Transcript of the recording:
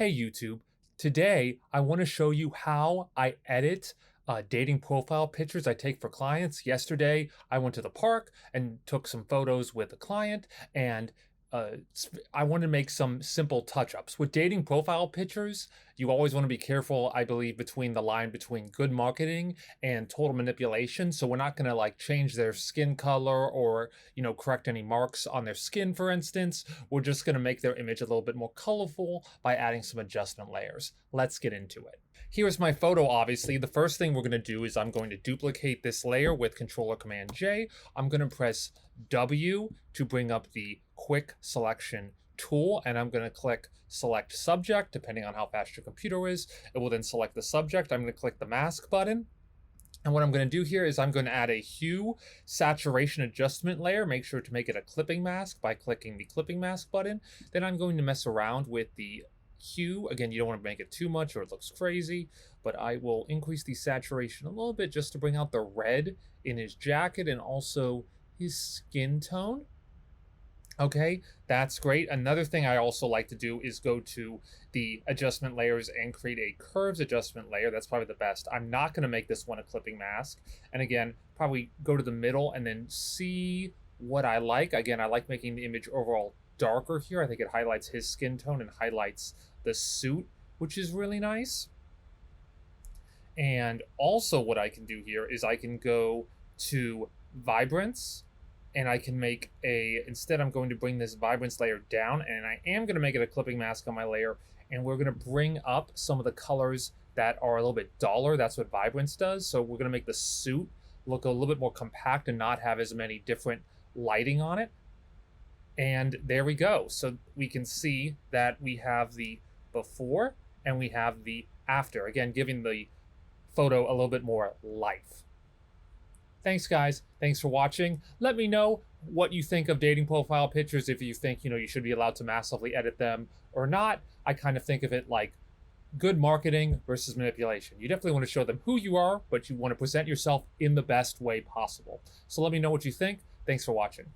Hey YouTube, today I want to show you how I edit dating profile pictures I take for clients. Yesterday I went to the park and took some photos with a client, and I want to make some simple touch-ups. With dating profile pictures, you always want to be careful, I believe, between the line between good marketing and total manipulation. So we're not going to like change their skin color or, correct any marks on their skin, for instance. We're just going to make their image a little bit more colorful by adding some adjustment layers. Let's get into it. Here's my photo, obviously. The first thing we're going to do is I'm going to duplicate this layer with Control or Command J. I'm going to press W to bring up the quick selection tool, and I'm going to click select subject. Depending on how fast your computer is, it will then select the subject. I'm going to click the mask button. And what I'm going to do here is I'm going to add a hue saturation adjustment layer. Make sure to make it a clipping mask by clicking the clipping mask button. Then I'm going to mess around with the hue. Again, you don't want to make it too much or it looks crazy, but I will increase the saturation a little bit just to bring out the red in his jacket and also his skin tone. Okay, that's great. Another thing I also like to do is go to the adjustment layers and create a curves adjustment layer. That's probably the best. I'm not going to make this one a clipping mask. And again, probably go to the middle and then see what I like. Again, I like making the image overall darker here. I think it highlights his skin tone and highlights the suit, which is really nice. And also what I can do here is I can go to vibrance, and I can make instead I'm going to bring this vibrance layer down, and I am going to make it a clipping mask on my layer, and we're going to bring up some of the colors that are a little bit duller. That's what vibrance does. So we're going to make the suit look a little bit more compact and not have as many different lighting on it. And there we go. So we can see that we have the before and we have the after, again giving the photo a little bit more life. Thanks, guys. Thanks for watching. Let me know what you think of dating profile pictures, if you think, you should be allowed to massively edit them or not. I kind of think of it like good marketing versus manipulation. You definitely want to show them who you are, but you want to present yourself in the best way possible. So let me know what you think. Thanks for watching.